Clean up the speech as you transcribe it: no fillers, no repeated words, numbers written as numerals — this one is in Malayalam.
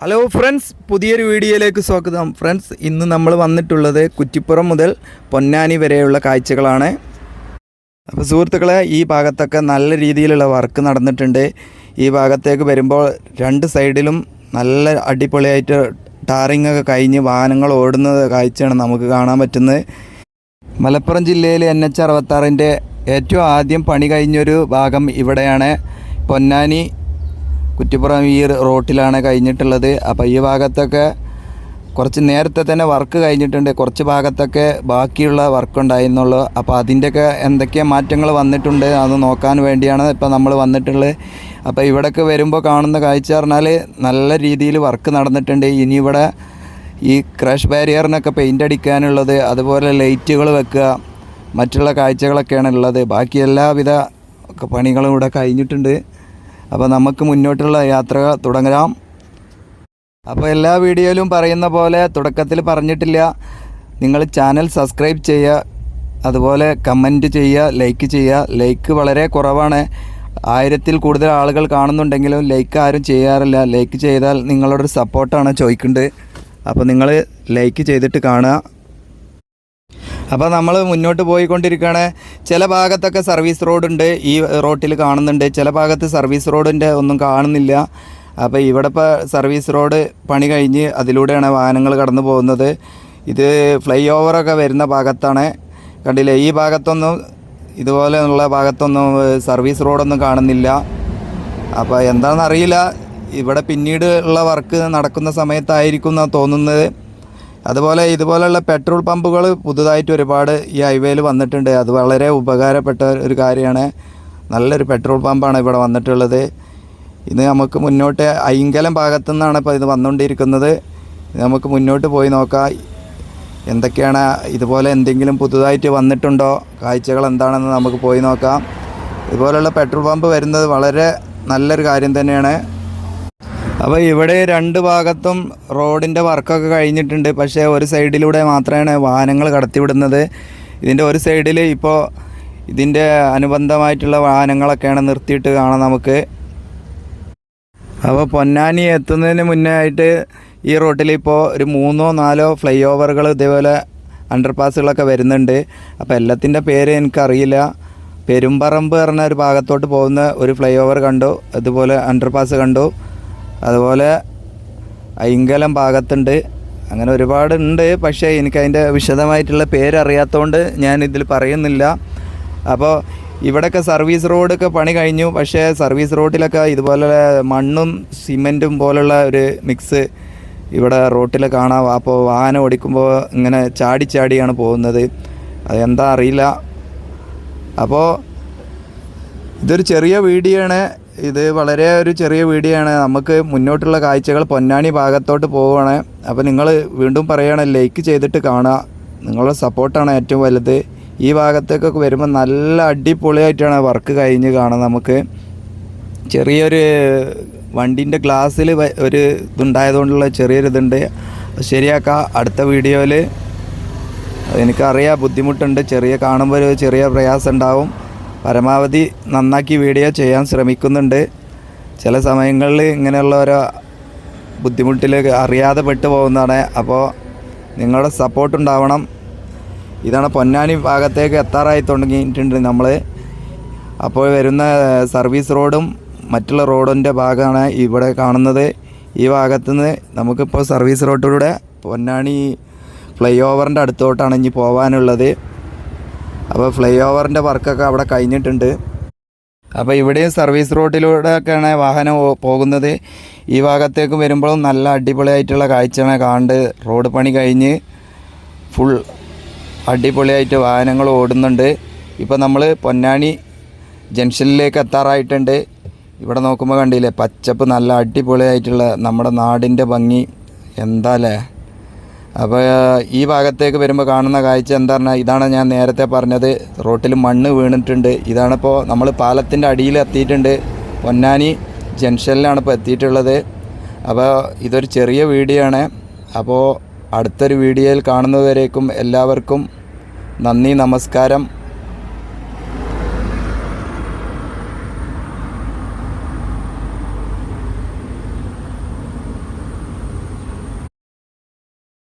ഹലോ ഫ്രണ്ട്സ്, പുതിയൊരു വീഡിയോയിലേക്ക് സ്വാഗതം. ഫ്രണ്ട്സ്, ഇന്ന് നമ്മൾ വന്നിട്ടുള്ളത് കുറ്റിപ്പുറം മുതൽ പൊന്നാനി വരെയുള്ള കാഴ്ചകളാണ്. അപ്പോൾ സുഹൃത്തുക്കളെ, ഈ ഭാഗത്തൊക്കെ നല്ല രീതിയിലുള്ള വർക്ക് നടന്നിട്ടുണ്ട്. ഈ ഭാഗത്തേക്ക് വരുമ്പോൾ രണ്ട് സൈഡിലും നല്ല അടിപൊളിയായിട്ട് ടാറിംഗ് ഒക്കെ കഴിഞ്ഞ് വാഹനങ്ങൾ ഓടുന്ന കാഴ്ചയാണ് നമുക്ക് കാണാൻ പറ്റുന്നത്. മലപ്പുറം ജില്ലയിലെ NH 66-ൻ്റെ ഏറ്റവും ആദ്യം പണി കഴിഞ്ഞൊരു ഭാഗം ഇവിടെയാണ്. പൊന്നാനി കുറ്റിപ്പുറം ഈ റോട്ടിലാണ് കഴിഞ്ഞിട്ടുള്ളത്. അപ്പോൾ ഈ ഭാഗത്തൊക്കെ കുറച്ച് നേരത്തെ തന്നെ വർക്ക് കഴിഞ്ഞിട്ടുണ്ട്. കുറച്ച് ഭാഗത്തൊക്കെ ബാക്കിയുള്ള വർക്ക് ഉണ്ടായിരുന്നുള്ളൂ. അപ്പോൾ അതിൻ്റെയൊക്കെ എന്തൊക്കെ മാറ്റങ്ങൾ വന്നിട്ടുണ്ട് അത് നോക്കാൻ വേണ്ടിയാണ് ഇപ്പോൾ നമ്മൾ വന്നിട്ടുള്ളത്. അപ്പോൾ ഇവിടേക്ക് വരുമ്പോൾ കാണുന്ന കാഴ്ച പറഞ്ഞാൽ നല്ല രീതിയിൽ വർക്ക് നടന്നിട്ടുണ്ട്. ഇനി ഇവിടെ ഈ ക്രാഷ് ബാരിയറിനൊക്കെ പെയിൻ്റ് അടിക്കാനുള്ളത്, അതുപോലെ ലൈറ്റുകൾ വെക്കുക, മറ്റുള്ള കാഴ്ചകളൊക്കെയാണ് ഉള്ളത്. ബാക്കി എല്ലാവിധ പണികളും ഇവിടെ കഴിഞ്ഞിട്ടുണ്ട്. അപ്പോൾ നമുക്ക് മുന്നോട്ടുള്ള യാത്ര തുടങ്ങാം. അപ്പോൾ എല്ലാ വീഡിയോയിലും പറയുന്ന പോലെ തുടക്കത്തിൽ പറഞ്ഞിട്ടില്ല, നിങ്ങൾ ചാനൽ സബ്സ്ക്രൈബ് ചെയ്യുക, അതുപോലെ കമൻറ്റ് ചെയ്യുക, ലൈക്ക് ചെയ്യുക. ലൈക്ക് വളരെ കുറവാണ്. 1000-ൽ കൂടുതൽ ആളുകൾ കാണുന്നുണ്ടെങ്കിലും ലൈക്ക് ആരും ചെയ്യാറില്ല. ലൈക്ക് ചെയ്താൽ നിങ്ങളോടൊരു സപ്പോർട്ടാണ് ചോദിക്കേണ്ടത്. അപ്പോൾ നിങ്ങൾ ലൈക്ക് ചെയ്തിട്ട് കാണുക. അപ്പോൾ നമ്മൾ മുന്നോട്ട് പോയിക്കൊണ്ടിരിക്കുകയാണ്. ചില ഭാഗത്തൊക്കെ സർവീസ് റോഡുണ്ട്, ഈ റോട്ടിൽ കാണുന്നുണ്ട്. ചില ഭാഗത്ത് സർവീസ് റോഡിൻ്റെ ഒന്നും കാണുന്നില്ല. അപ്പോൾ ഇവിടെ ഇപ്പോൾ സർവീസ് റോഡ് പണി കഴിഞ്ഞ് അതിലൂടെയാണ് വാഹനങ്ങൾ കടന്നു പോകുന്നത്. ഇത് ഫ്ലൈ ഓവറൊക്കെ വരുന്ന ഭാഗത്താണ്. കണ്ടില്ലേ, ഈ ഭാഗത്തൊന്നും ഇതുപോലെയുള്ള ഭാഗത്തൊന്നും സർവീസ് റോഡൊന്നും കാണുന്നില്ല. അപ്പോൾ എന്താണെന്നറിയില്ല, ഇവിടെ പിന്നീട് ഉള്ള വർക്ക് നടക്കുന്ന സമയത്തായിരിക്കും എന്നാണ് തോന്നുന്നത്. അതുപോലെ ഇതുപോലെയുള്ള പെട്രോൾ പമ്പുകൾ പുതുതായിട്ട് ഒരുപാട് ഈ ഹൈവേയിൽ വന്നിട്ടുണ്ട്. അത് വളരെ ഉപകാരപ്പെട്ട ഒരു കാര്യമാണ്. നല്ലൊരു പെട്രോൾ പമ്പാണ് ഇവിടെ വന്നിട്ടുള്ളത്. ഇത് നമുക്ക് മുന്നോട്ട് അയിങ്കലം ഭാഗത്തു നിന്നാണ് ഇപ്പോൾ ഇത് വന്നുകൊണ്ടിരിക്കുന്നത്. നമുക്ക് മുന്നോട്ട് പോയി നോക്കാം എന്തൊക്കെയാണ്, ഇതുപോലെ എന്തെങ്കിലും പുതുതായിട്ട് വന്നിട്ടുണ്ടോ, കാഴ്ചകൾ എന്താണെന്ന് നമുക്ക് പോയി നോക്കാം. ഇതുപോലെയുള്ള പെട്രോൾ പമ്പ് വരുന്നത് വളരെ നല്ലൊരു കാര്യം തന്നെയാണ്. അപ്പോൾ ഇവിടെ രണ്ട് ഭാഗത്തും റോഡിൻ്റെ വർക്കൊക്കെ കഴിഞ്ഞിട്ടുണ്ട്. പക്ഷേ ഒരു സൈഡിലൂടെ മാത്രമാണ് വാഹനങ്ങൾ കടത്തിവിടുന്നത്. ഇതിൻ്റെ ഒരു സൈഡിൽ ഇപ്പോൾ ഇതിൻ്റെ അനുബന്ധമായിട്ടുള്ള വാഹനങ്ങളൊക്കെയാണ് നിർത്തിയിട്ട് കാണാം നമുക്ക്. അപ്പോൾ പൊന്നാനി എത്തുന്നതിന് മുന്നേ ആയിട്ട് ഈ റോട്ടിൽ ഇപ്പോൾ ഒരു 3-4 ഫ്ലൈ ഓവറുകൾ ഇതേപോലെ അണ്ടർപാസുകളൊക്കെ വരുന്നുണ്ട്. അപ്പോൾ എല്ലാത്തിൻ്റെ പേര് എനിക്കറിയില്ല. പെരുമ്പറമ്പ് പറഞ്ഞ ഒരു ഭാഗത്തോട്ട് പോകുന്ന ഒരു ഫ്ലൈ ഓവർ കണ്ടു, അതുപോലെ അണ്ടർപാസ് കണ്ടു, അതുപോലെ അയിങ്കലം ഭാഗത്തുണ്ട്. അങ്ങനെ ഒരുപാടുണ്ട്. പക്ഷേ എനിക്കതിൻ്റെ വിശദമായിട്ടുള്ള പേരറിയാത്തതുകൊണ്ട് ഞാനിതിൽ പറയുന്നില്ല. അപ്പോൾ ഇവിടെയൊക്കെ സർവീസ് റോഡൊക്കെ പണി കഴിഞ്ഞു. പക്ഷേ സർവീസ് റോഡിലൊക്കെ ഇതുപോലെ മണ്ണും സിമെൻറ്റും പോലുള്ള ഒരു മിക്സ് ഇവിടെ റോട്ടിൽ കാണാം. അപ്പോൾ വാഹനം ഓടിക്കുമ്പോൾ ഇങ്ങനെ ചാടിയാണ് പോകുന്നത്. അതെന്താ അറിയില്ല. അപ്പോൾ ഇതൊരു ചെറിയ വീഡിയോ ആണ്. ഇത് വളരെ ഒരു ചെറിയ വീഡിയോ ആണ്. നമുക്ക് മുന്നോട്ടുള്ള കാഴ്ചകൾ പൊന്നാനി ഭാഗത്തോട്ട് പോവുകയാണ്. അപ്പോൾ നിങ്ങൾ വീണ്ടും പറയുകയാണ്, ലൈക്ക് ചെയ്തിട്ട് കാണുക. നിങ്ങളുടെ സപ്പോർട്ടാണ് ഏറ്റവും വലുത്. ഈ ഭാഗത്തേക്കൊക്കെ വരുമ്പോൾ നല്ല അടിപൊളിയായിട്ടാണ് വർക്ക് കഴിഞ്ഞ് കാണാം. നമുക്ക് ചെറിയൊരു വണ്ടീൻ്റെ ഗ്ലാസ്സിൽ ഒരു ഇതുണ്ടായതുകൊണ്ടുള്ള ചെറിയൊരിതുണ്ട്. ശരിയാക്കാം അടുത്ത വീഡിയോയിൽ. എനിക്കറിയാം ബുദ്ധിമുട്ടുണ്ട്, കാണുമ്പോൾ ഒരു ചെറിയ പ്രയാസം ഉണ്ടാവും. പരമാവധി നന്നാക്കി വീഡിയോ ചെയ്യാൻ ശ്രമിക്കുന്നുണ്ട്. ചില സമയങ്ങളിൽ ഇങ്ങനെയുള്ള ഓരോ ബുദ്ധിമുട്ടിൽ അറിയാതെ പെട്ടു പോകുന്നതാണ്. അപ്പോൾ നിങ്ങളുടെ സപ്പോർട്ട് ഉണ്ടാവണം. ഇതാണ് പൊന്നാനി ഭാഗത്തേക്ക് എത്താറായി തുടങ്ങിയിട്ടുണ്ട് നമ്മൾ. അപ്പോൾ വരുന്ന സർവീസ് റോഡും മറ്റുള്ള റോഡിൻ്റെ ഭാഗമാണ് ഇവിടെ കാണുന്നത്. ഈ ഭാഗത്തുനിന്ന് നമുക്കിപ്പോൾ സർവീസ് റോഡിലൂടെ പൊന്നാനി ഫ്ലൈ ഓവറിൻ്റെ അടുത്തോട്ടാണ് ഇനി പോകാനുള്ളത്. അപ്പോൾ ഫ്ലൈ ഓവറിൻ്റെ വർക്കൊക്കെ അവിടെ കഴിഞ്ഞിട്ടുണ്ട്. അപ്പോൾ ഇവിടെയും സർവീസ് റോഡിലൂടെയൊക്കെയാണ് വാഹനം പോകുന്നത്. ഈ ഭാഗത്തേക്ക് വരുമ്പോഴും നല്ല അടിപൊളിയായിട്ടുള്ള കാഴ്ചയാണ് കാണുന്നത്. റോഡ് പണി കഴിഞ്ഞ് ഫുൾ അടിപൊളിയായിട്ട് വാഹനങ്ങൾ ഓടുന്നുണ്ട്. ഇപ്പോൾ നമ്മൾ പൊന്നാനി ജംഗ്ഷനിലേക്ക് എത്താറായിട്ടുണ്ട്. ഇവിടെ നോക്കുമ്പോൾ കണ്ടില്ലേ, പച്ചപ്പ് നല്ല അടിപൊളിയായിട്ടുള്ള നമ്മുടെ നാടിൻ്റെ ഭംഗി എന്താല്ലേ. അപ്പോൾ ഈ ഭാഗത്തേക്ക് വരുമ്പോൾ കാണുന്ന കാഴ്ച എന്താ പറഞ്ഞാൽ, ഇതാണ് ഞാൻ നേരത്തെ പറഞ്ഞത്, റോട്ടിൽ മണ്ണ് വീണിട്ടുണ്ട്. ഇതാണിപ്പോൾ നമ്മൾ പാലത്തിൻ്റെ അടിയിൽ എത്തിയിട്ടുണ്ട്. പൊന്നാനി ജംഗ്ഷനിലാണ് ഇപ്പോൾ എത്തിയിട്ടുള്ളത്. അപ്പോൾ ഇതൊരു ചെറിയ വീഡിയോ ആണ്. അപ്പോൾ അടുത്തൊരു വീഡിയോയിൽ കാണുന്നതുവരേക്കും എല്ലാവർക്കും നന്ദി, നമസ്കാരം.